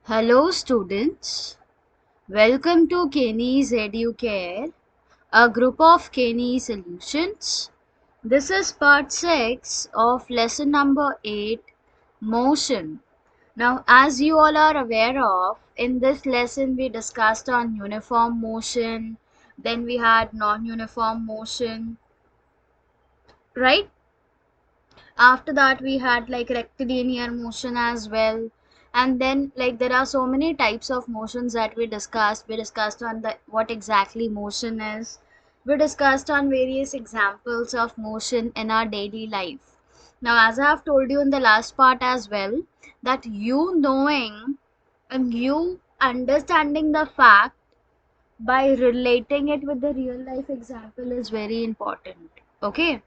Hello students, welcome to KENE'S Educare, a group of KENE solutions. This is part 6 of lesson number 8, motion. Now as you all are aware of, in this lesson we discussed on uniform motion, then we had non-uniform motion, right? After that we had like rectilinear motion as well, and then like there are so many types of motions that we discussed on the what exactly motion is. We discussed on various examples of motion in our daily life. Now as I have told you in the last part as well, that you knowing and you understanding the fact by relating it with the real life example is very important. Okay,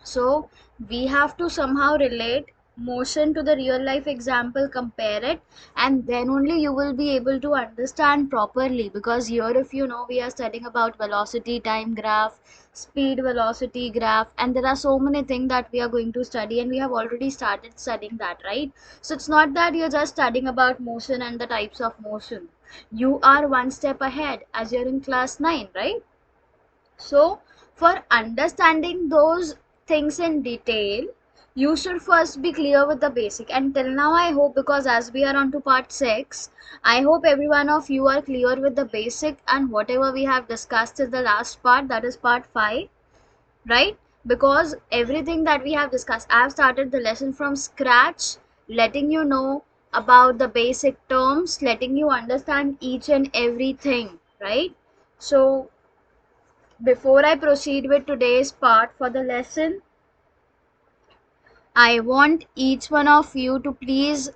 so we have to somehow relate motion to the real life example, compare it, and then only you will be able to understand properly. Because here, if you know, we are studying about velocity time graph, speed velocity graph, and there are so many things that we are going to study, and we have already started studying that, right? So it's not that you're just studying about motion and the types of motion. You are one step ahead as you're in class 9, right? So, for understanding those things in detail, you should first be clear with the basic. And till now, I hope, because as we are on to part 6, I hope every one of you are clear with the basic and whatever we have discussed in the last part, that is part 5, right? Because everything that we have discussed, I have started the lesson from scratch, letting you know about the basic terms, letting you understand each and everything, right? So, before I proceed with today's part for the lesson, I want each one of you to please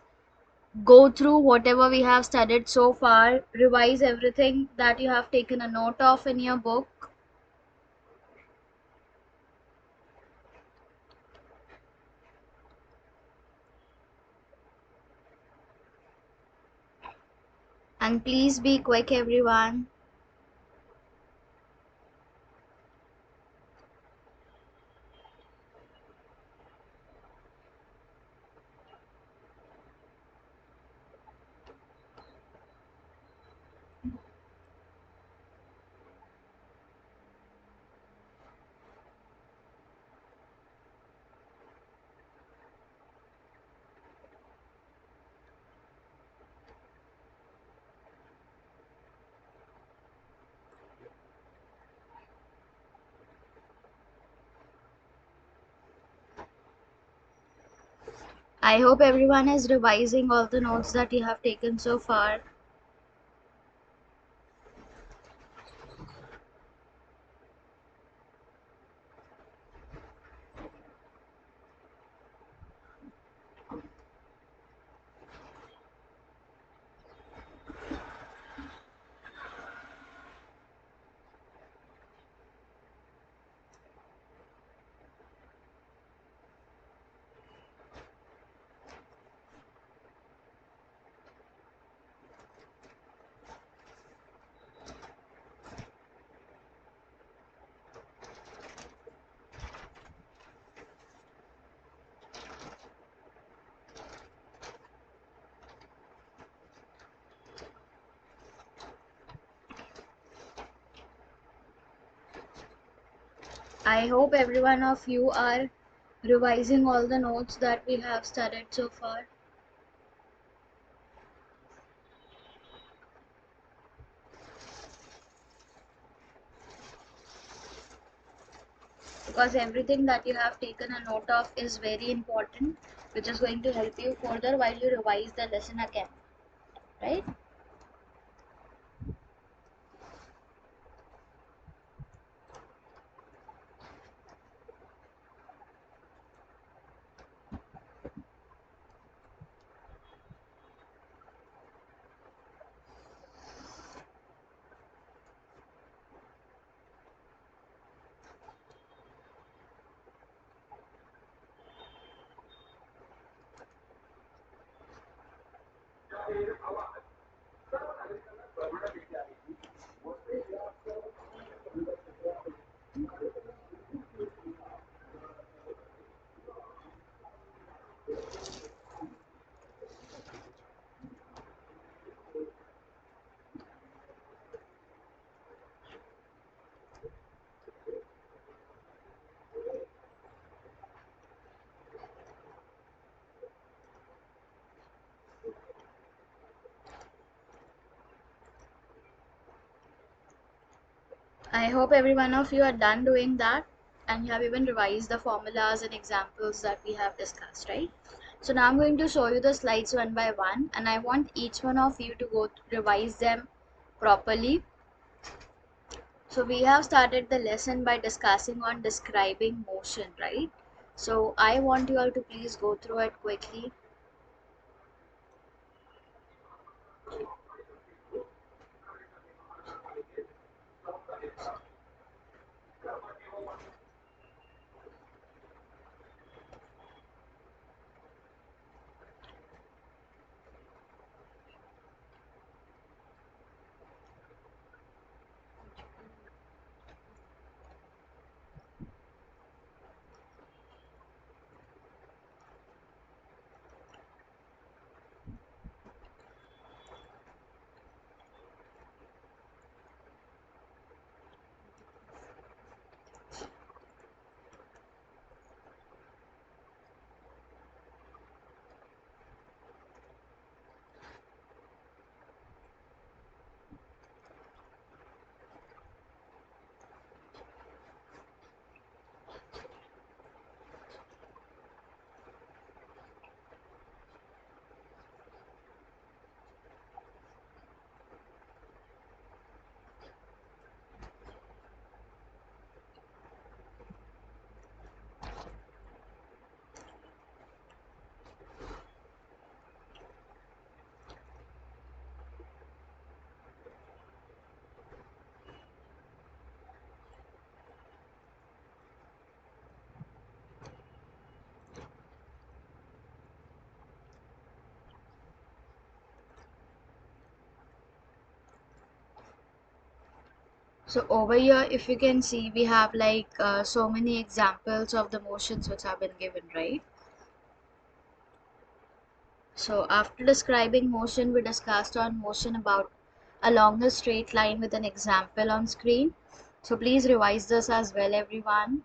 go through whatever we have studied so far, revise everything that you have taken a note of in your book. And please be quick, everyone. I hope everyone is revising all the notes that you have taken so far. I hope every one of you are revising all the notes that we have studied so far. Because everything that you have taken a note of is very important, which is going to help you further while you revise the lesson again, right? I hope every one of you are done doing that and you have even revised the formulas and examples that we have discussed, right? So now I'm going to show you the slides one by one, and I want each one of you to go revise them properly. So we have started the lesson by discussing on describing motion, right? So I want you all to please go through it quickly. So over here, if you can see, we have like so many examples of the motions which have been given, right? So after describing motion, we discussed on motion about along a straight line with an example on screen. So please revise this as well, everyone.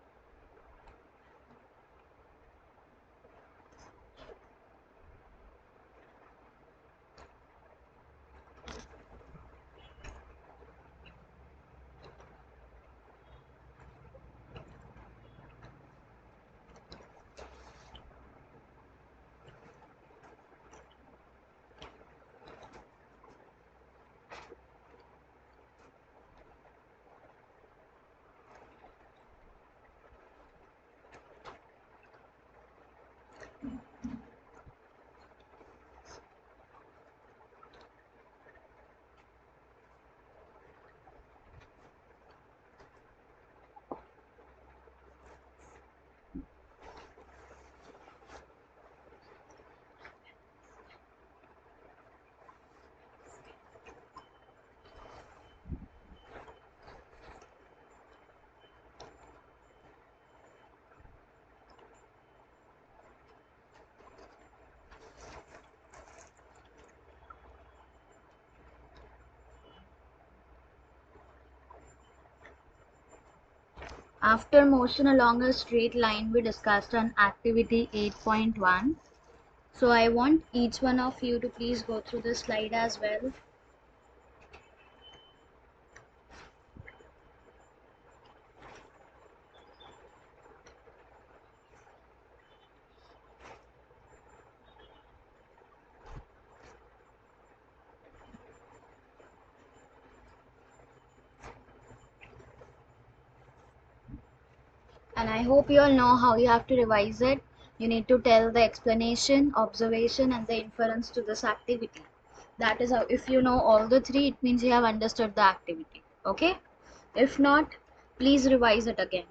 After motion along a straight line, we discussed on activity 8.1. So I want each one of you to please go through this slide as well. And I hope you all know how you have to revise it. You need to tell the explanation, observation, and the inference to this activity. That is how, if you know all the three, it means you have understood the activity. Okay? If not, please revise it again.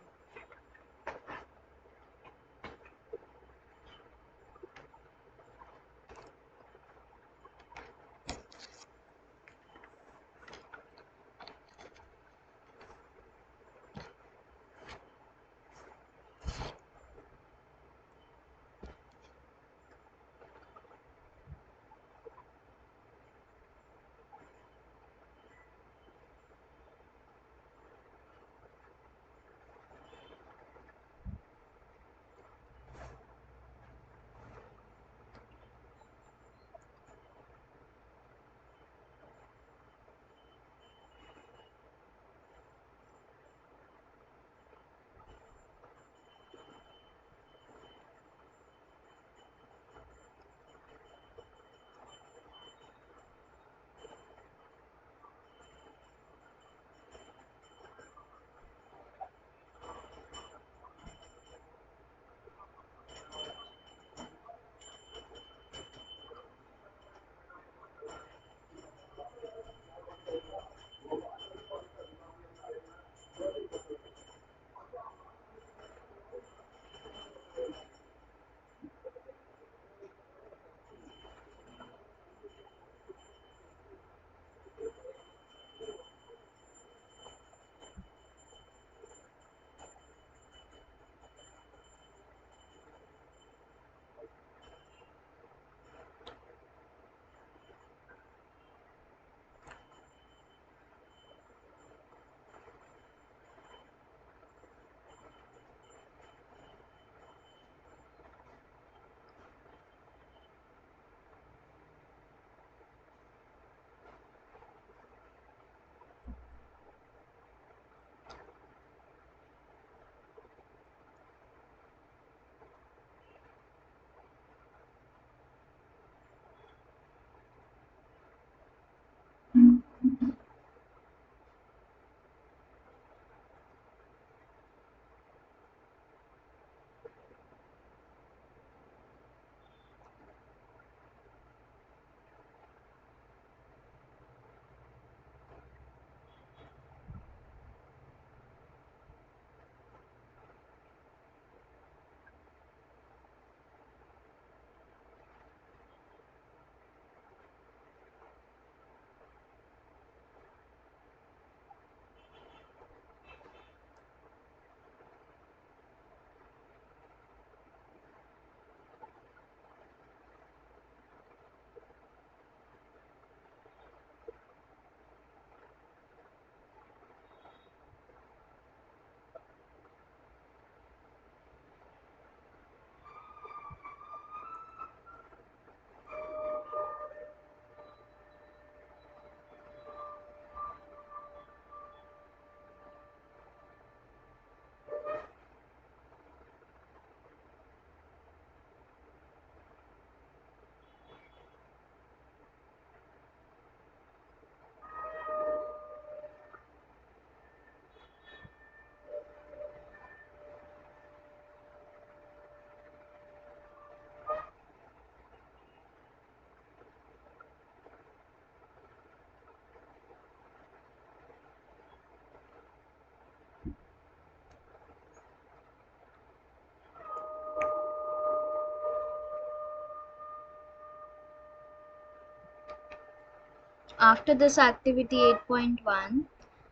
After this activity 8.1,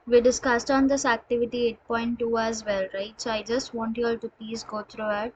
we discussed on this activity 8.2 as well, right? So I just want you all to please go through it.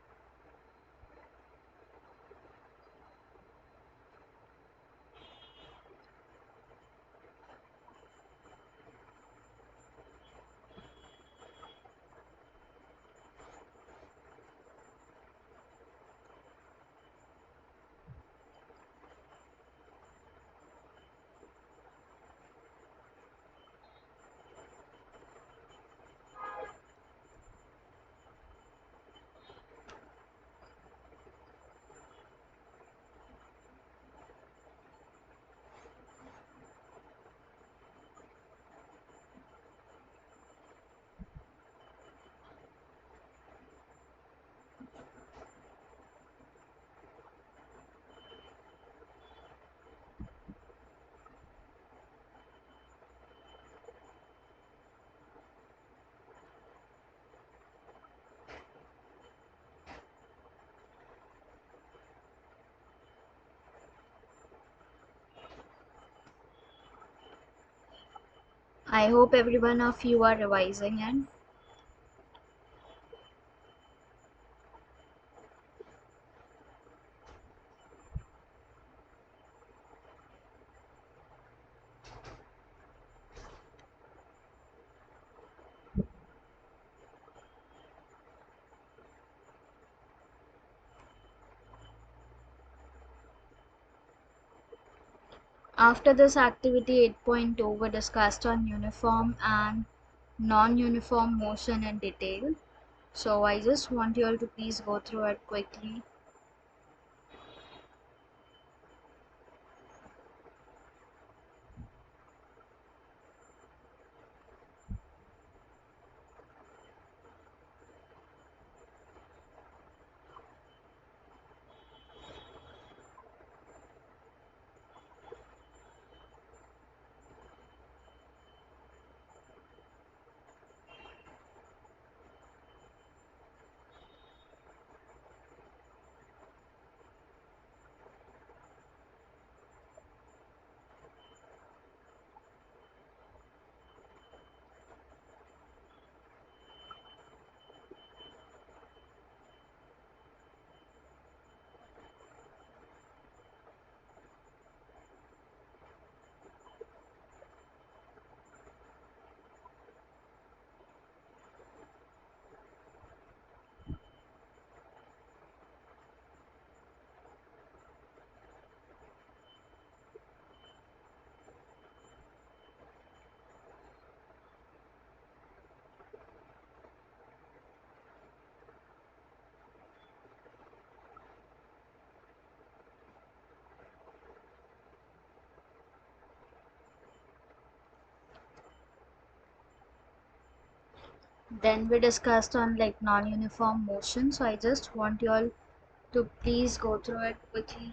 I hope every one of you are revising it. After this activity 8.2, we discussed on uniform and non-uniform motion in detail. So I just want you all to please go through it quickly. Then we discussed on like non-uniform motion. So I just want you all to please go through it quickly.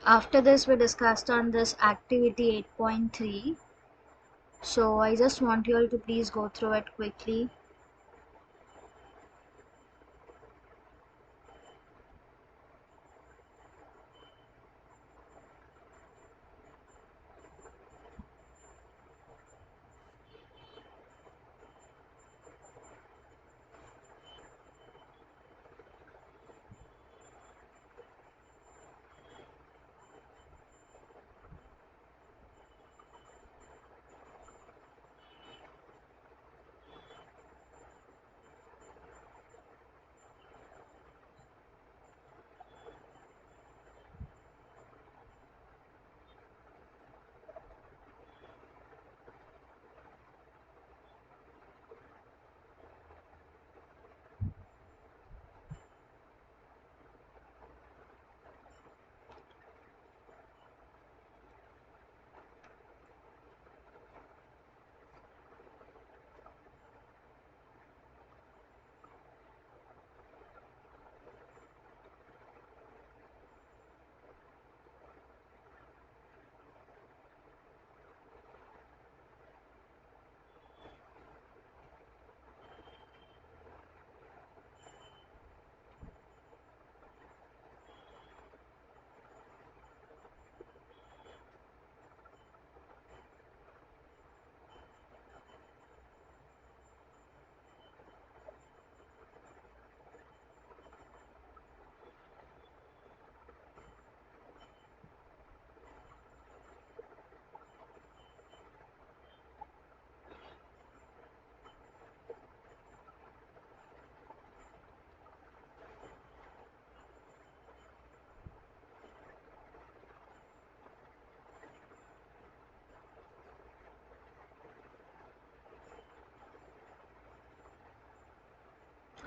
After this, we discussed on this activity 8.3. So I just want you all to please go through it quickly.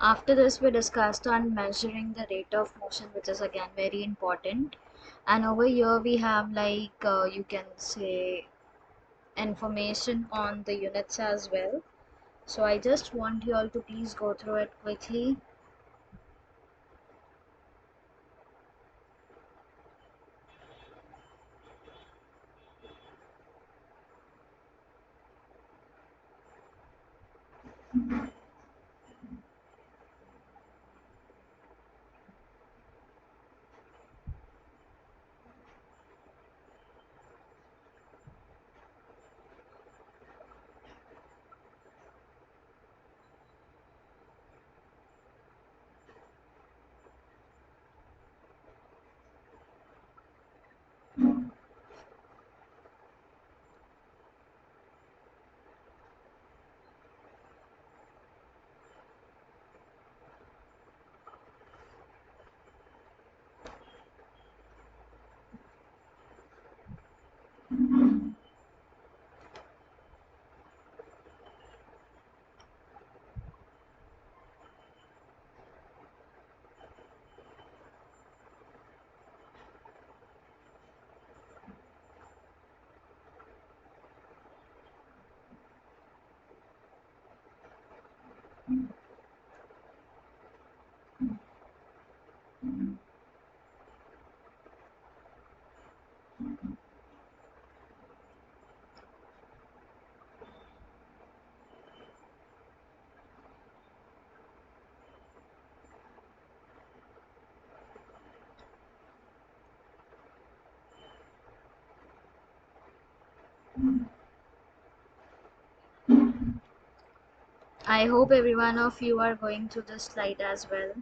After this, we discussed on measuring the rate of motion, which is again very important. And over here we have you can say information on the units as well. So I just want you all to please go through it quickly. I hope every one of you are going through this slide as well.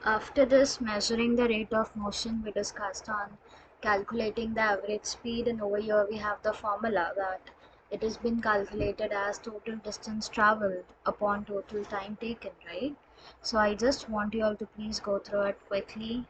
After this, measuring the rate of motion, we discussed on calculating the average speed, and over here we have the formula that it has been calculated as total distance traveled upon total time taken, right? So I just want you all to please go through it quickly.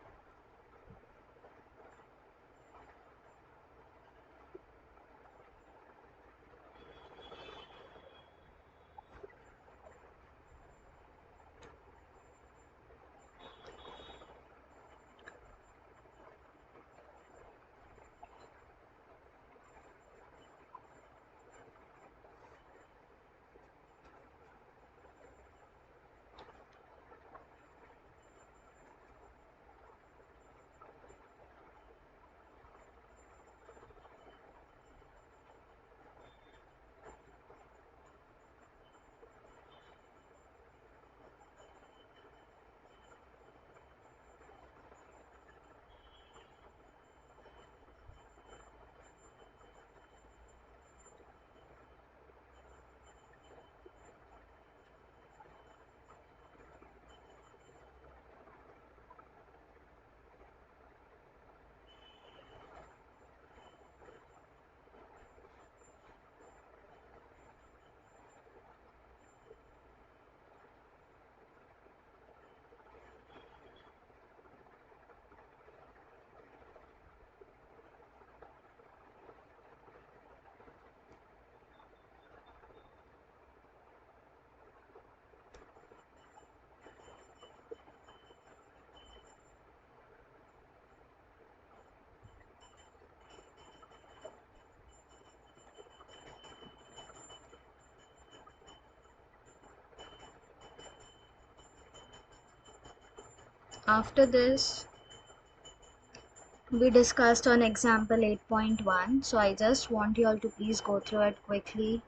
After this, we discussed on example 8.1. So I just want you all to please go through it quickly.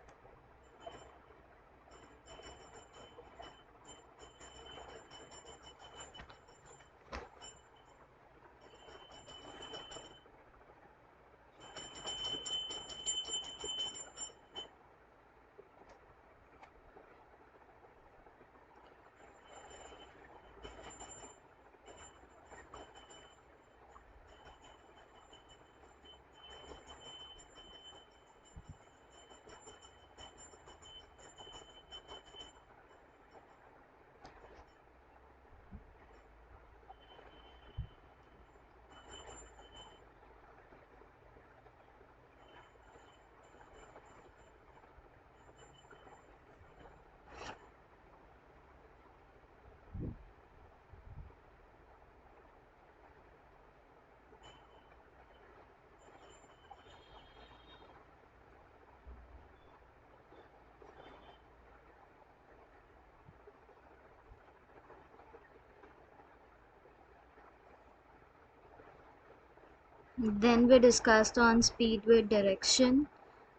Then we discussed on speed with direction.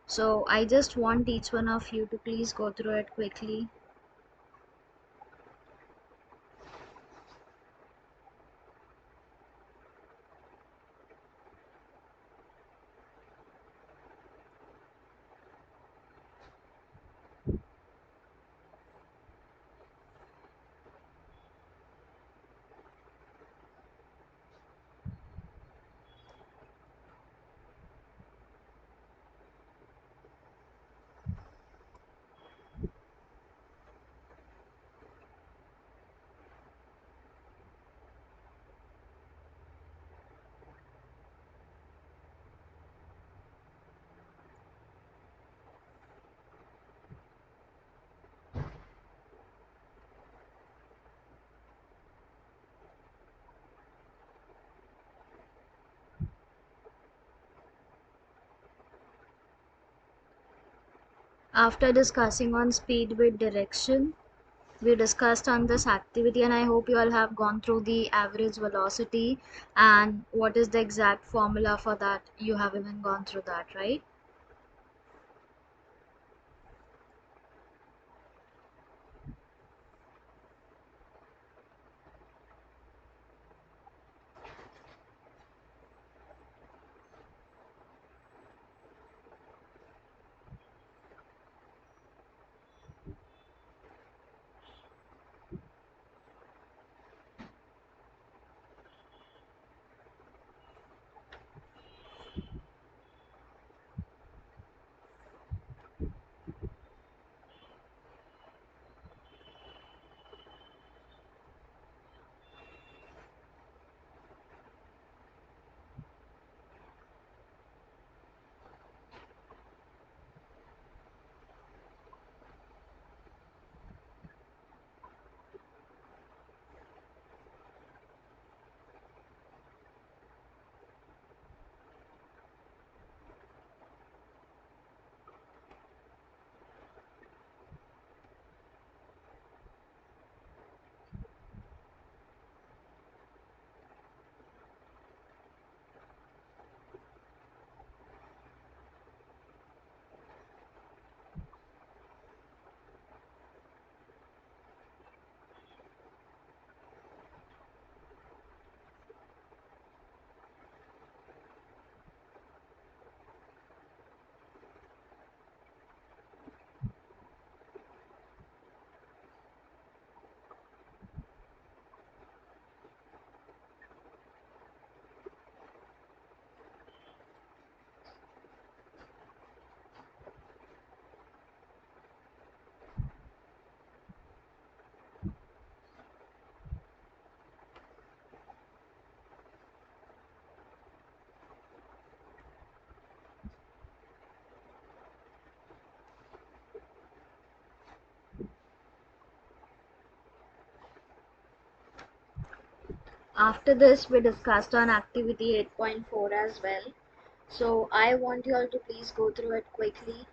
So I just want each one of you to please go through it quickly. After discussing on speed with direction, we discussed on this activity, and I hope you all have gone through the average velocity and what is the exact formula for that. You have even gone through that, right? After this, we discussed on activity 8.4 as well. So I want you all to please go through it quickly.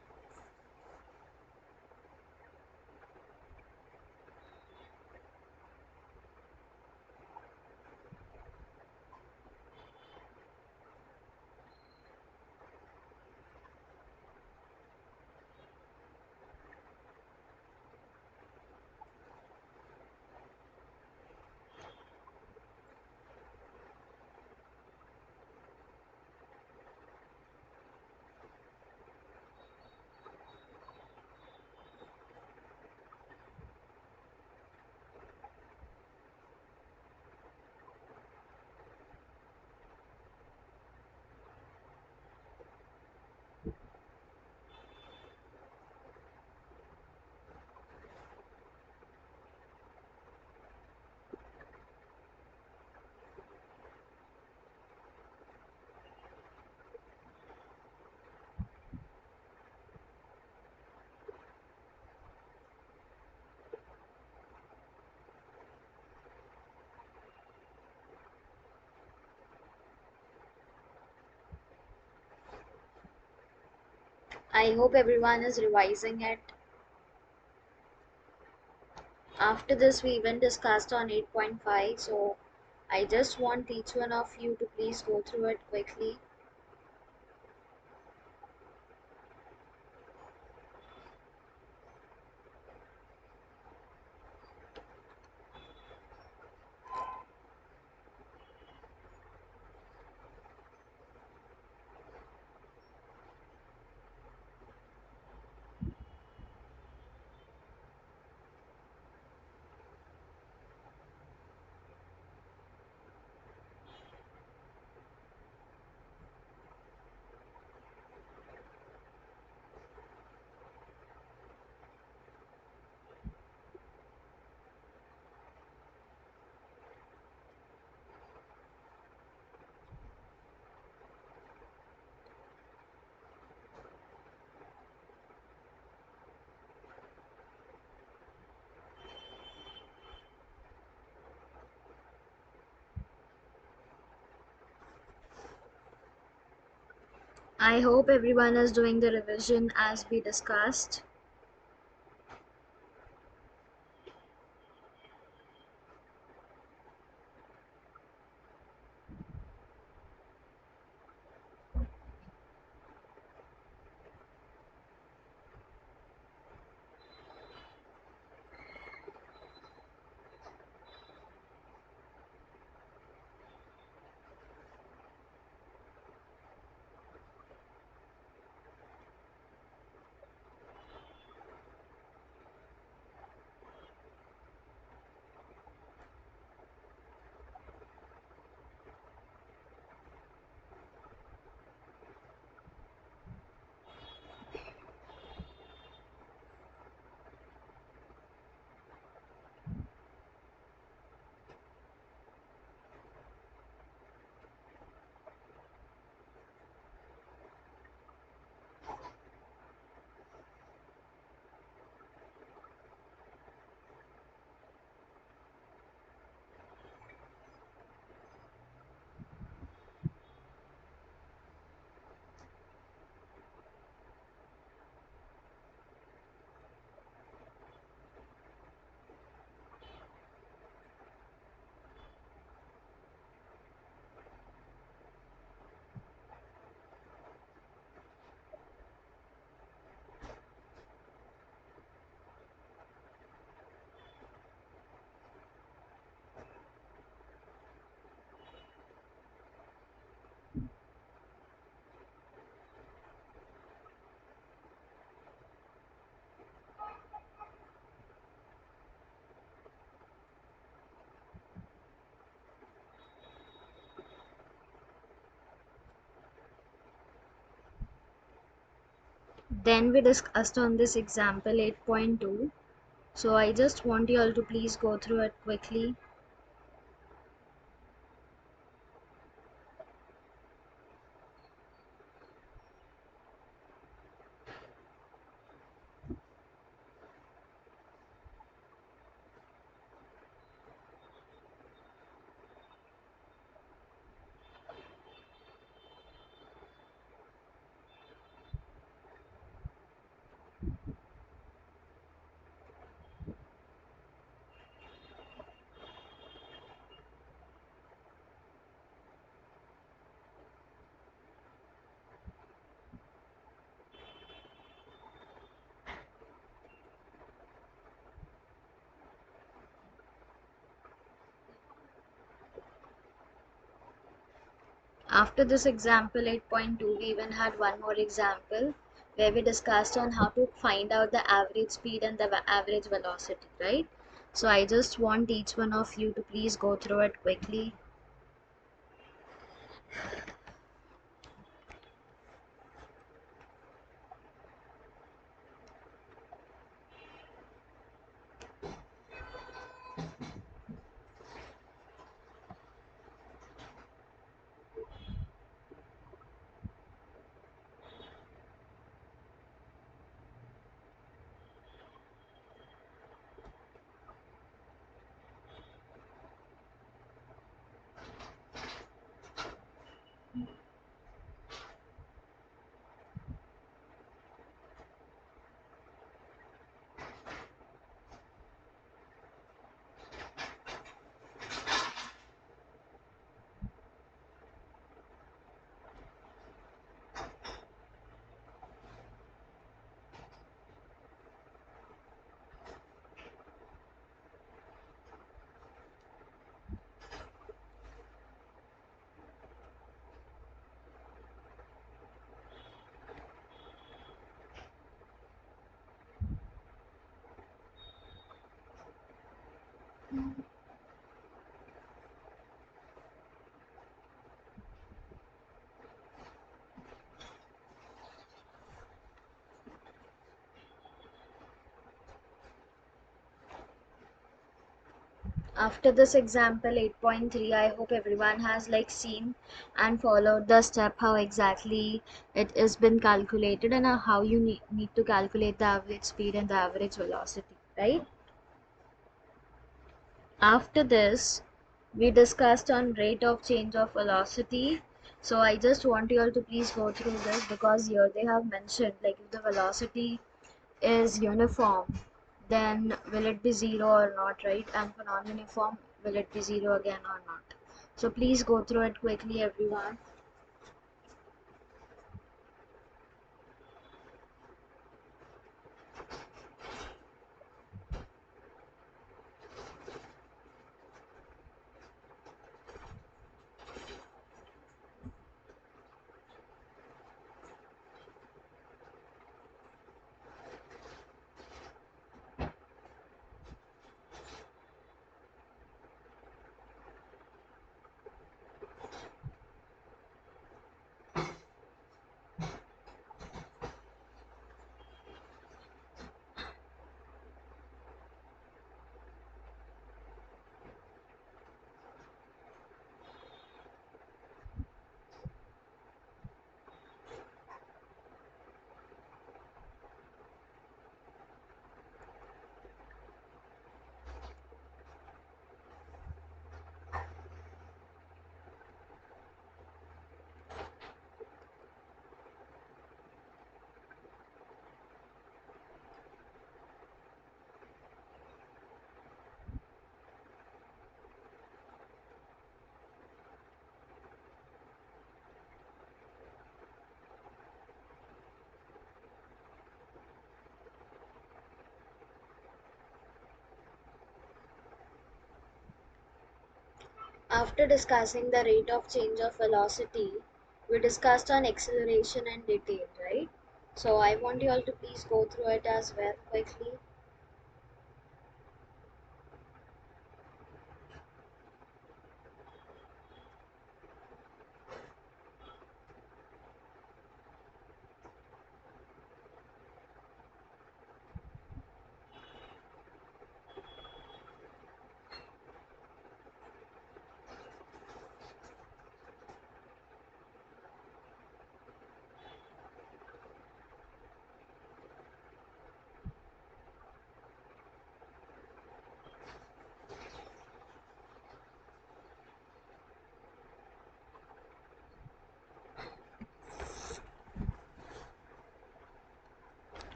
I hope everyone is revising it. After this, we even discussed on 8.5, so I just want each one of you to please go through it quickly. I hope everyone is doing the revision as we discussed. Then we discussed on this example 8.2. So I just want you all to please go through it quickly. After this example 8.2, we even had one more example where we discussed on how to find out the average speed and the average velocity, right? So I just want each one of you to please go through it quickly. After this example 8.3, I hope everyone has like seen and followed the step how exactly it is been calculated and how you need to calculate the average speed and the average velocity, right? After this, we discussed on rate of change of velocity. So I just want you all to please go through this, because here they have mentioned like if the velocity is uniform, then will it be zero or not, right? And for non-uniform, will it be zero again or not? So please go through it quickly, everyone. After discussing the rate of change of velocity, we discussed on acceleration and detail, right? So I want you all to please go through it as well quickly.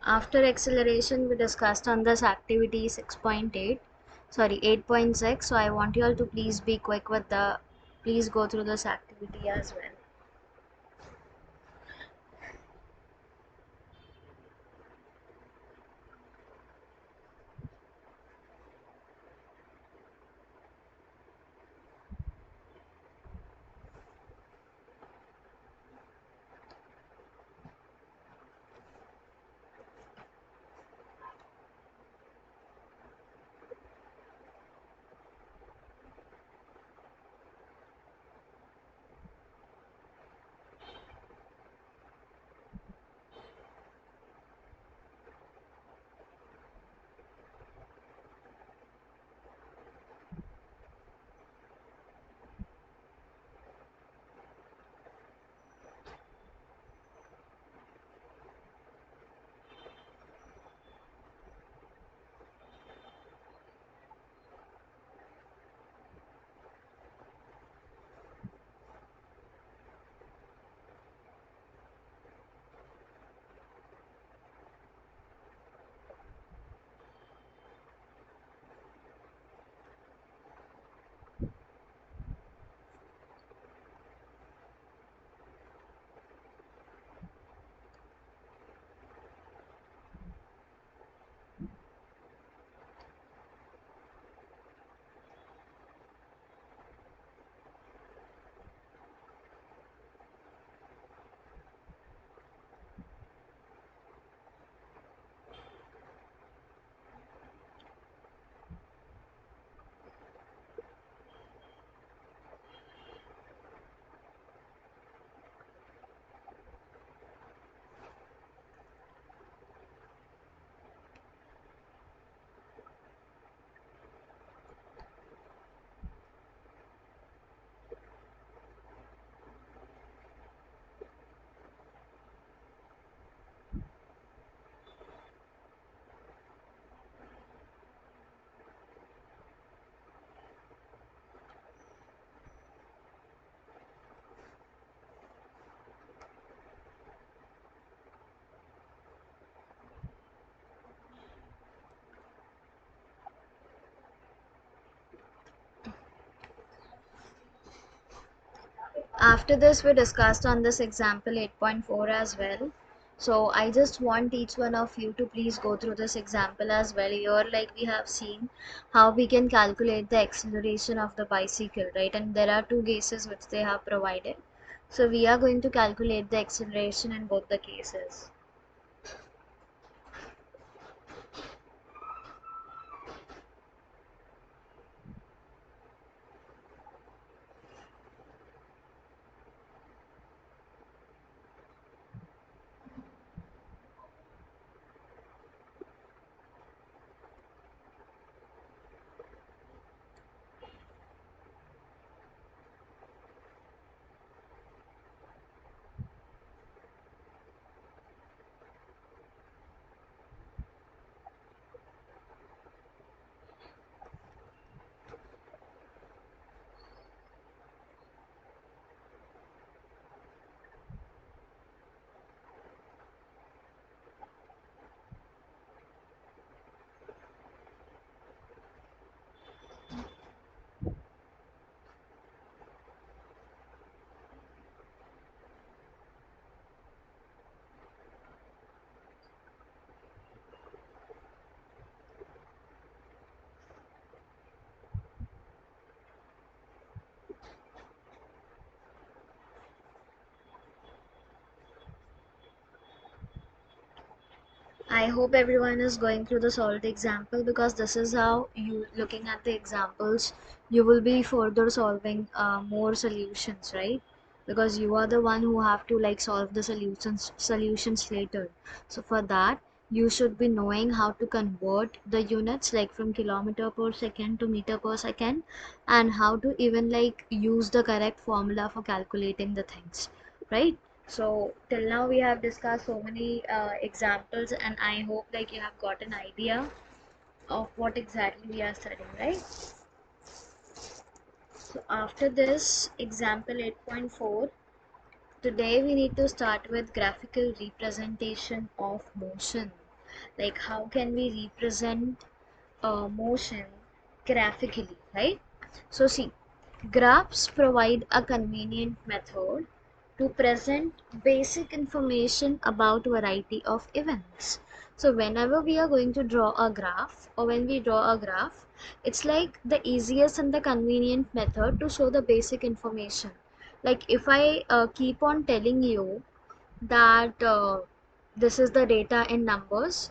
After acceleration, we discussed on this activity 6.8, sorry 8.6. So I want you all to please be quick with the, please go through this activity as well. After this, we discussed on this example 8.4 as well. So I just want each one of you to please go through this example as well. Here, like we have seen how we can calculate the acceleration of the bicycle, right? And there are two cases which they have provided. So we are going to calculate the acceleration in both the cases. I hope everyone is going through the solved example, because this is how you, looking at the examples, you will be further solving more solutions, right? Because you are the one who have to like solve the solutions later. So for that, you should be knowing how to convert the units like from kilometer per second to meter per second, and how to even like use the correct formula for calculating the things, right? So till now we have discussed so many examples, and I hope like you have got an idea of what exactly we are studying, right? So after this example 8.4, today we need to start with graphical representation of motion. Like how can we represent motion graphically, right? So see, graphs provide a convenient method to present basic information about variety of events. So whenever we are going to draw a graph, or when we draw a graph, it's like the easiest and the convenient method to show the basic information. Like if I keep on telling you that this is the data in numbers,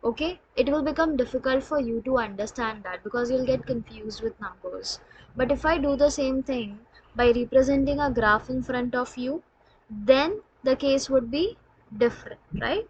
okay, it will become difficult for you to understand that, because you'll get confused with numbers. But if I do the same thing by representing a graph in front of you, then the case would be different, right?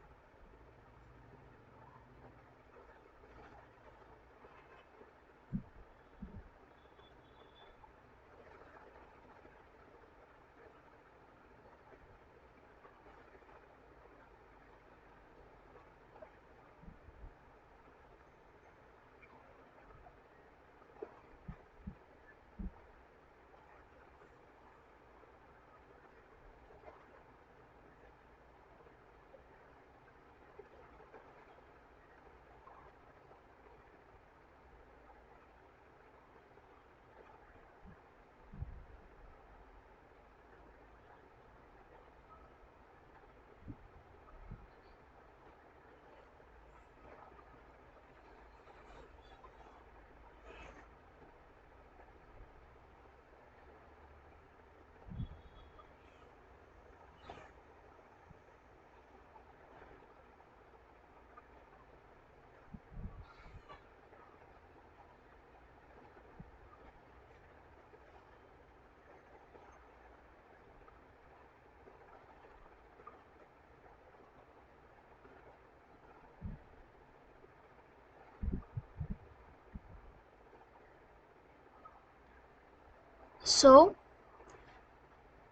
So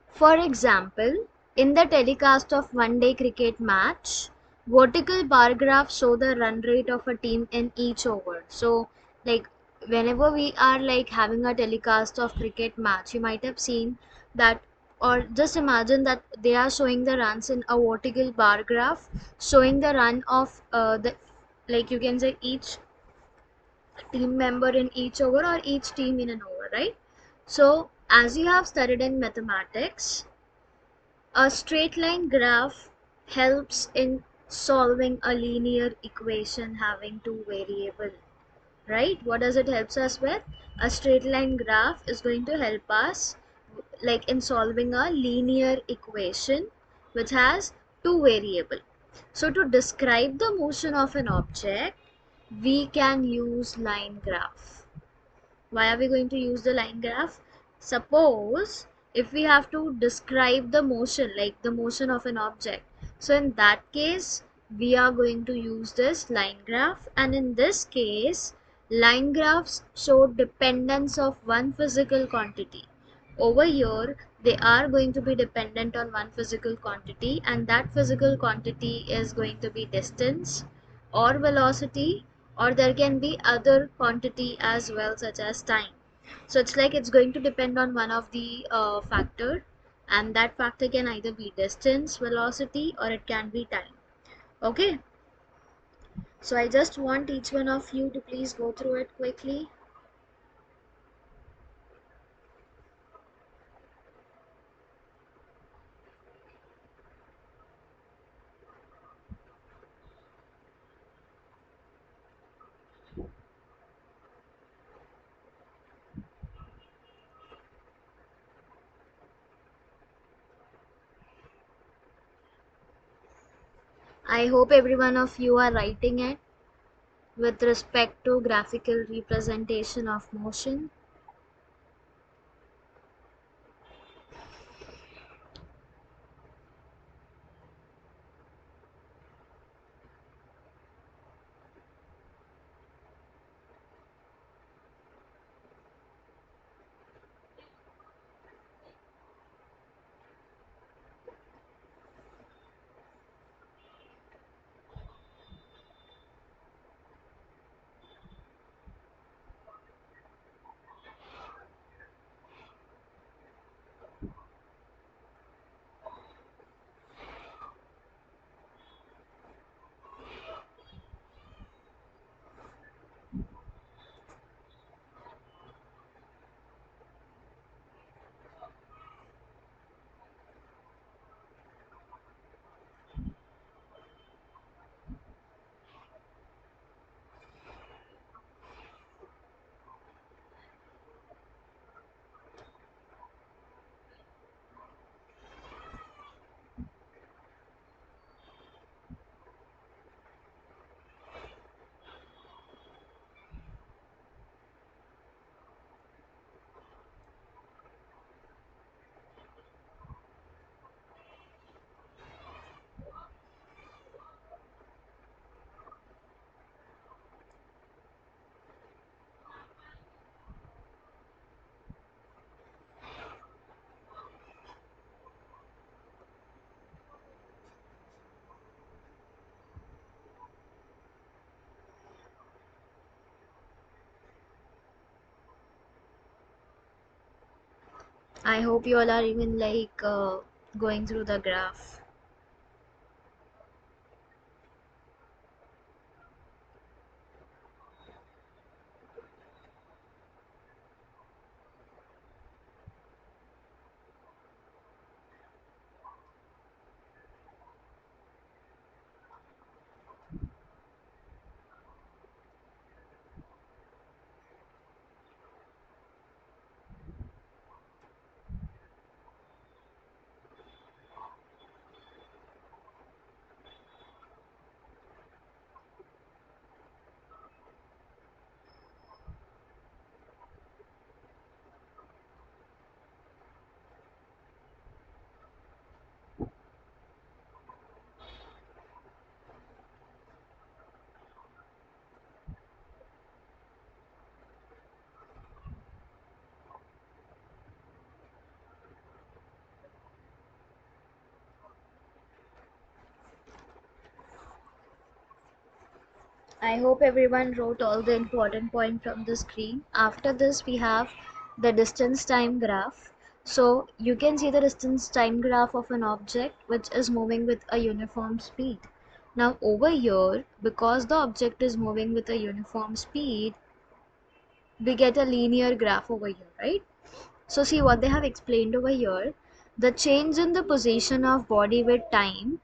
for example, in the telecast of one-day cricket match, vertical bar graphs show the run rate of a team in each over. So, like whenever we are like having a telecast of cricket match, you might have seen that, or just imagine that they are showing the runs in a vertical bar graph, showing the run of the, like you can say, each team member in each over, or each team in an over, right? So As you have studied in mathematics, a straight line graph helps in solving a linear equation having two variables, right? What does it helps us with? A straight line graph is going to help us like in solving a linear equation which has two variables. So to describe the motion of an object, we can use line graph. Why are we going to use the line graph? Suppose if we have to describe the motion, like the motion of an object, so in that case we are going to use this line graph, and in this case line graphs show dependence of one physical quantity. Over here they are going to be dependent on one physical quantity, and that physical quantity is going to be distance or velocity, or there can be other quantity as well such as time. So it's like it's going to depend on one of the factor, and that factor can either be distance, velocity, or it can be time. Okay, so I just want each one of you to please go through it quickly. I hope every one of you are writing it with respect to graphical representation of motion. I hope you all are even like going through the graph. I hope everyone wrote all the important point from the screen. After this we have the distance time graph. So you can see the distance time graph of an object which is moving with a uniform speed. Now over here, because the object is moving with a uniform speed, we get a linear graph over here, right? So see what they have explained over here. The change in the position of body with time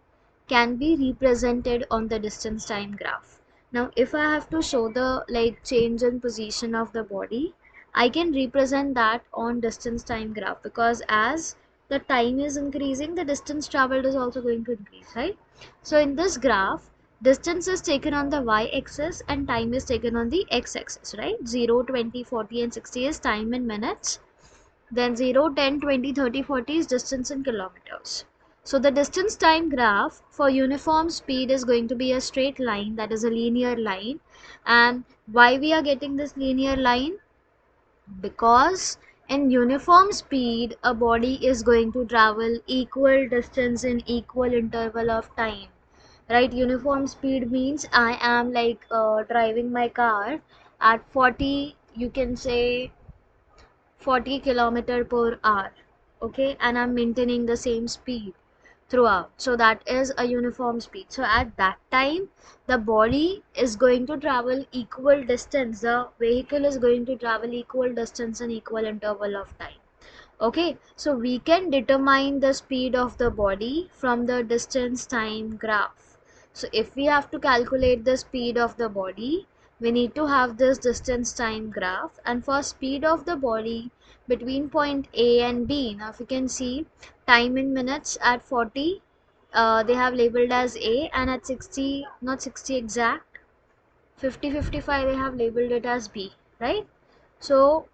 can be represented on the distance time graph. Now if I have to show the like change in position of the body, I can represent that on distance time graph, because as the time is increasing, the distance traveled is also going to increase, right? So in this graph, distance is taken on the y-axis and time is taken on the x-axis, right? 0, 20, 40 and 60 is time in minutes, then 0, 10, 20, 30, 40 is distance in kilometers. So the distance time graph for uniform speed is going to be a straight line, that is a linear line. And why we are getting this linear line? Because in uniform speed a body is going to travel equal distance in equal interval of time, right? Uniform speed means I am like driving my car at 40, you can say 40 kilometer per hour, okay, and I'm maintaining the same speed throughout, so that is a uniform speed. So at that time the body is going to travel equal distance, the vehicle is going to travel equal distance in equal interval of time. Okay, so we can determine the speed of the body from the distance time graph. So if we have to calculate the speed of the body, we need to have this distance time graph. And for speed of the body between point A and B, now if you can see time in minutes at 40, they have labeled as A, and at 60, not 60 exact, 50, 55, they have labeled it as B, right? So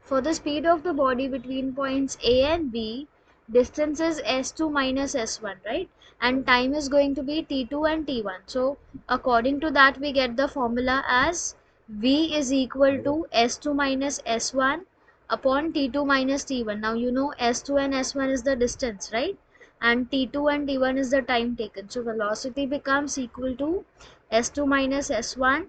for the speed of the body between points A and B, distance is s2 minus s1, right? And time is going to be t2 and t1. So according to that, we get the formula as v is equal to s2 minus s1 upon t2 minus t1. Now you know s2 and s1 is the distance, right? And t2 and t1 is the time taken. So velocity becomes equal to s2 minus s1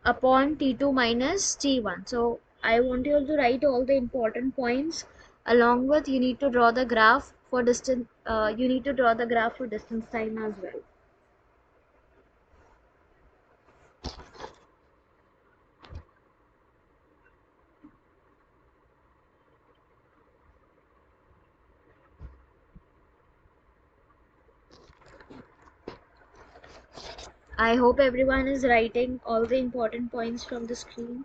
upon T2 minus T1. So I want you all to write all the important points, along with you need to draw the graph for distance, you need to draw the graph for distance time as well. I hope everyone is writing all the important points from the screen.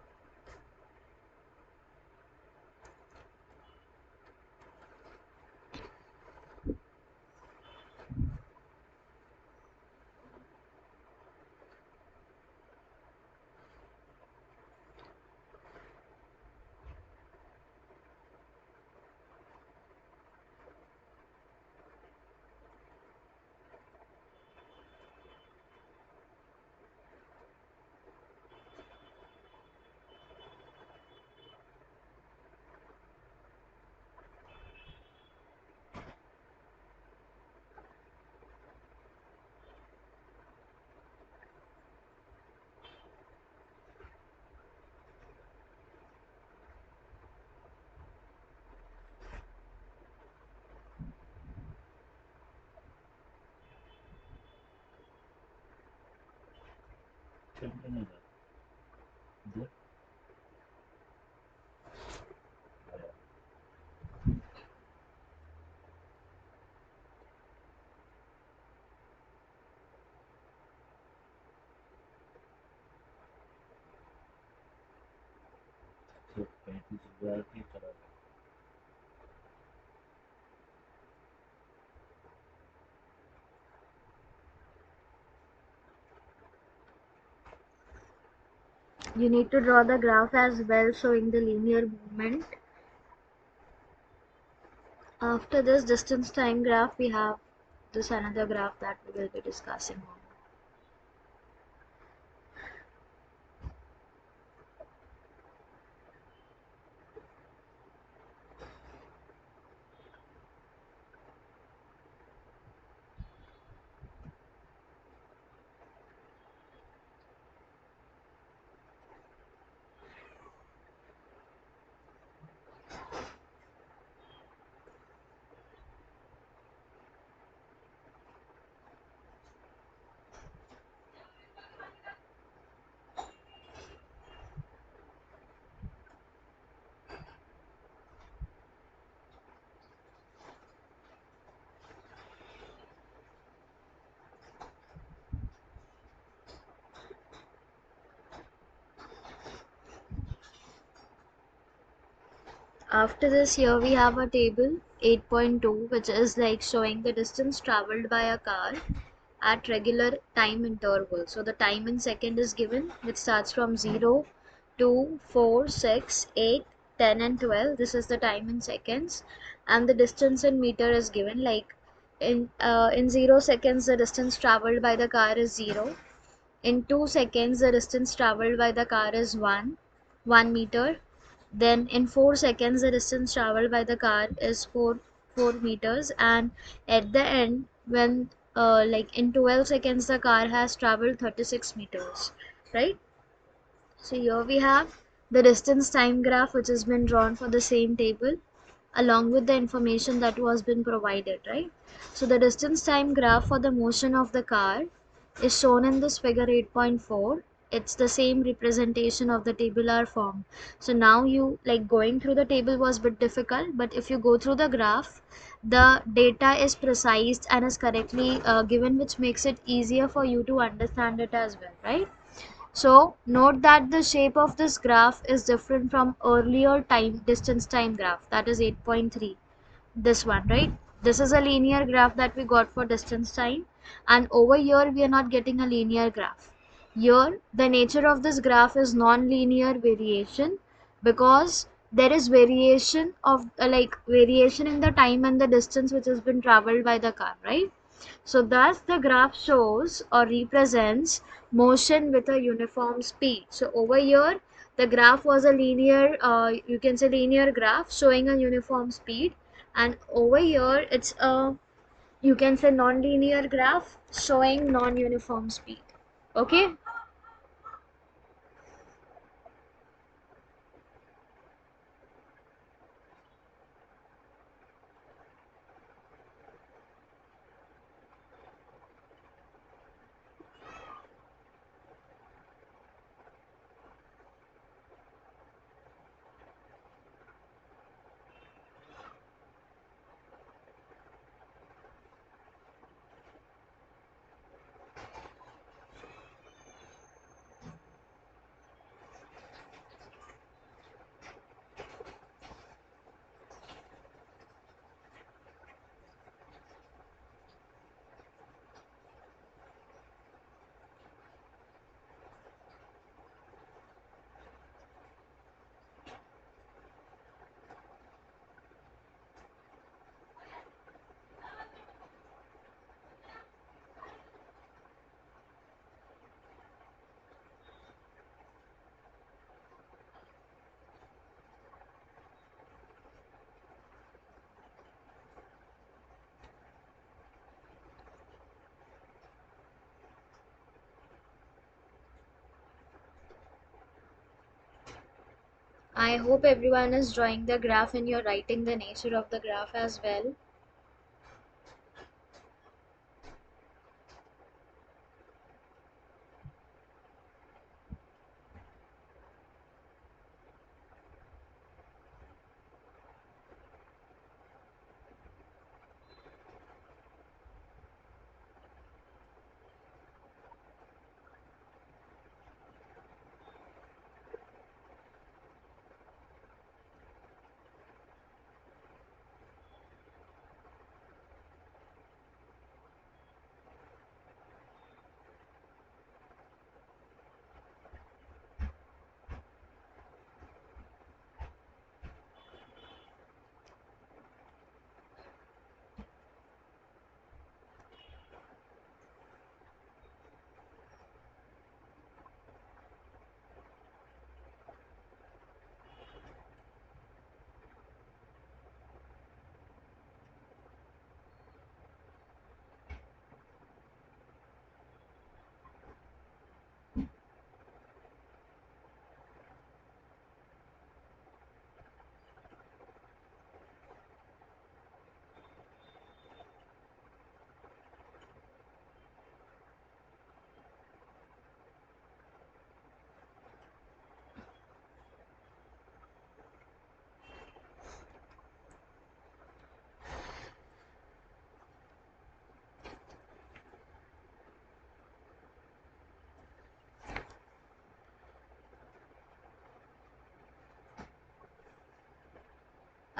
You need to draw the graph as well showing the linear movement. After this distance time graph, we have this another graph that we will be discussing on. After this, here we have a table 8.2, which is like showing the distance traveled by a car at regular time intervals. So the time in second is given, which starts from 0, 2, 4, 6, 8, 10 and 12. This is the time in seconds, and the distance in meter is given, like in 0 seconds the distance traveled by the car is 0. In 2 seconds the distance traveled by the car is 1 meter. Then in 4 seconds the distance traveled by the car is 4 meters. And at the end, when like in 12 seconds the car has traveled 36 meters, right? So here we have the distance time graph, which has been drawn for the same table along with the information that was been provided, right? So the distance time graph for the motion of the car is shown in this figure 8.4. It's the same representation of the tabular form. So now you, like, going through the table was a bit difficult, but if you go through the graph, the data is precise and is correctly given, which makes it easier for you to understand it as well, right? So note that the shape of this graph is different from earlier time distance time graph, that is 8.3. This one, right? This is a linear graph that we got for distance time, and over here we are not getting a linear graph. Here the nature of this graph is non-linear variation, because there is variation of like variation in the time and the distance which has been traveled by the car, right? So thus the graph shows or represents motion with a uniform speed. So over here the graph was a linear, you can say linear graph showing a uniform speed, and over here it's a, you can say, non-linear graph showing non-uniform speed. Okay. I hope everyone is drawing the graph and you're writing the nature of the graph as well.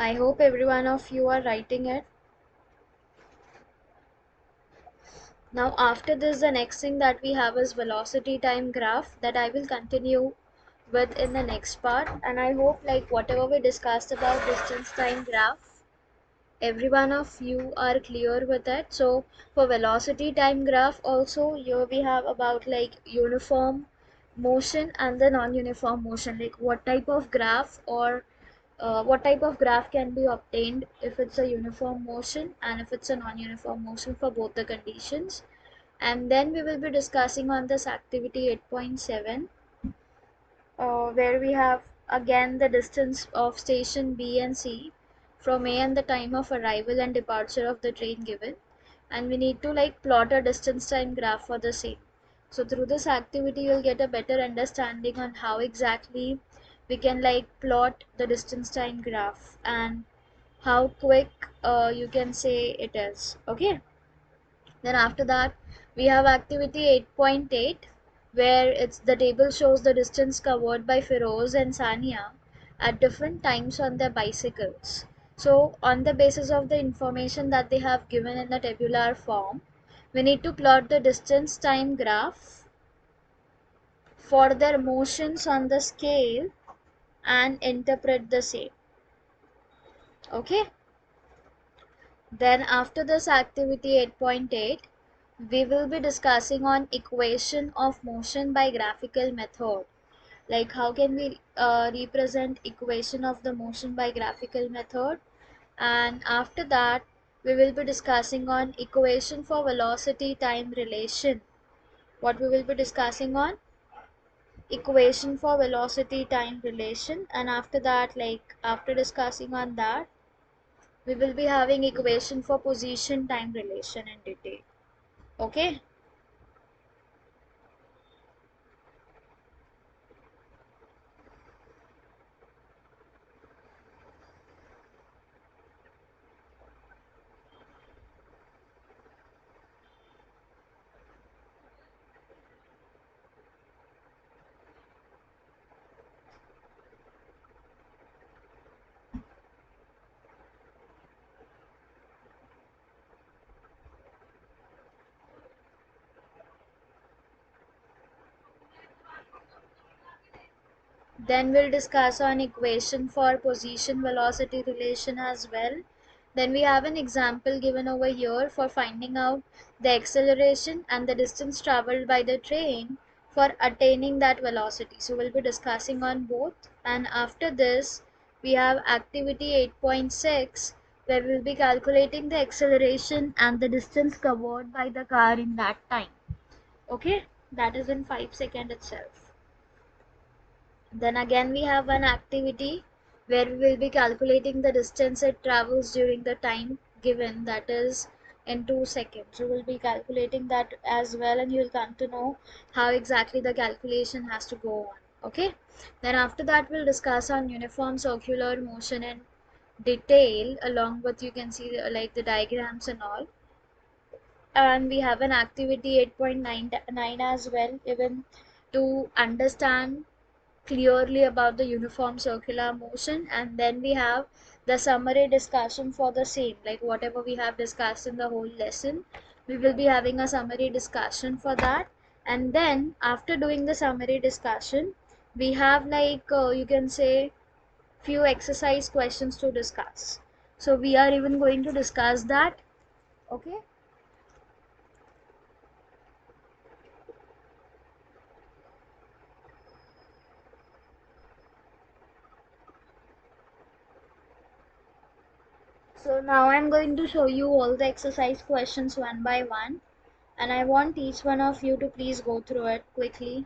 I hope every one of you are writing it. Now after this, the next thing that we have is velocity time graph that I will continue with in the next part. And I hope like whatever we discussed about distance time graph, every one of you are clear with it. So for velocity time graph also, here we have about like uniform motion and the non-uniform motion, like what type of graph or what type of graph can be obtained if it's a uniform motion and if it's a non-uniform motion for both the conditions. And then we will be discussing on this activity 8.7, where we have again the distance of station B and C from A and the time of arrival and departure of the train given, and we need to like plot a distance time graph for the same. So through this activity you'll get a better understanding on how exactly we can like plot the distance time graph and how quick you can say it is. Okay. Then after that we have activity 8.8, where it's the table shows the distance covered by Feroz and Sania at different times on their bicycles. So on the basis of the information that they have given in the tabular form, we need to plot the distance time graph for their motions on the scale and interpret the same. Okay. Then after this activity 8.8, we will be discussing on equation of motion by graphical method. Like how can we represent equation of the motion by graphical method. And after that we will be discussing on equation for velocity time relation. What we will be discussing on? Equation for velocity time relation. And after that, like after discussing on that, we will be having equation for position time relation in detail. Okay. Then we'll discuss on equation for position velocity relation as well. Then we have an example given over here for finding out the acceleration and the distance traveled by the train for attaining that velocity. So we'll be discussing on both. And after this, we have activity 8.6, where we'll be calculating the acceleration and the distance covered by the car in that time. Okay, that is in 5 seconds itself. Then again we have an activity where we will be calculating the distance it travels during the time given, that is in 2 seconds. So we'll be calculating that as well, and you'll come to know how exactly the calculation has to go on. Okay. Then after that we'll discuss on uniform circular motion in detail, along with you can see like the diagrams and all. And we have an activity 8.9 as well, even to understand clearly about the uniform circular motion. And then we have the summary discussion for the same, like whatever we have discussed in the whole lesson, we will be having a summary discussion for that. And then after doing the summary discussion, we have like you can say few exercise questions to discuss. So we are even going to discuss that. Okay. So now I'm going to show you all the exercise questions one by one, and I want each one of you to please go through it quickly.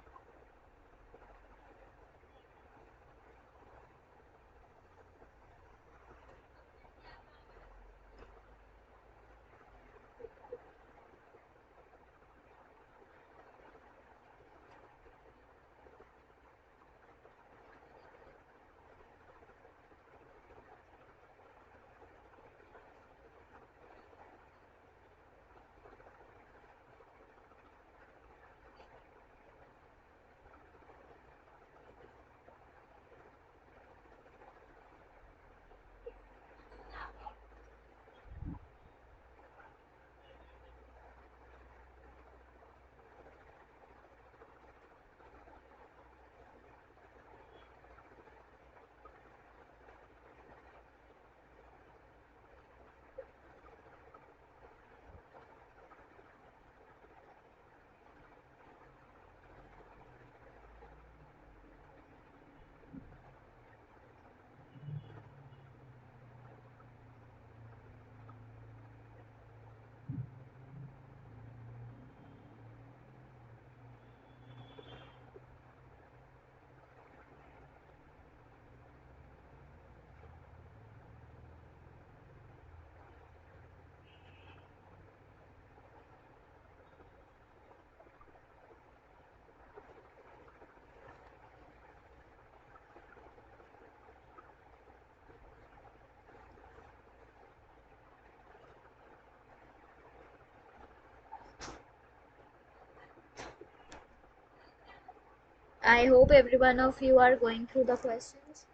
I hope every one of you are going through the questions.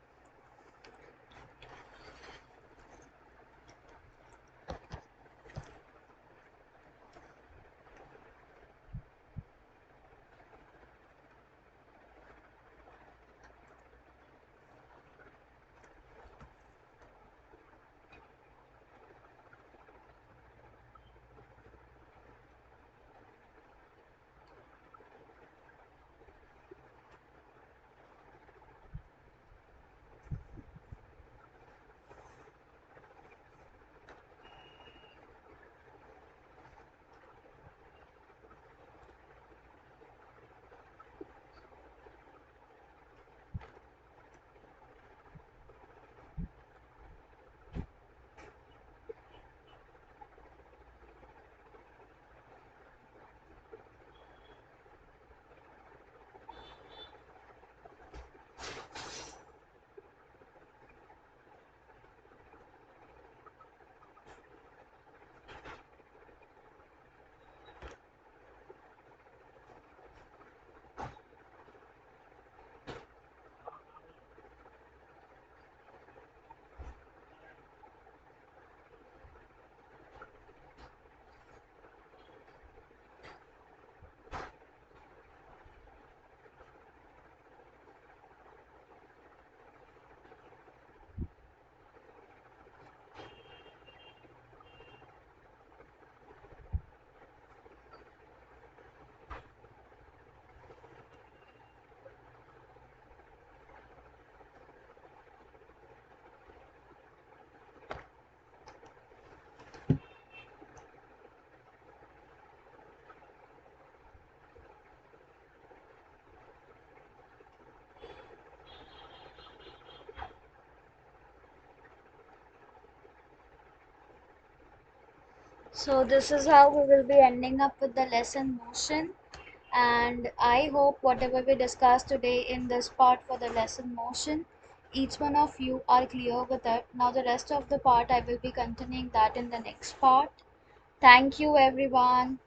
So this is how we will be ending up with the lesson motion, and I hope whatever we discussed today in this part for the lesson motion, each one of you are clear with it. Now the rest of the part I will be continuing that in the next part. Thank you everyone.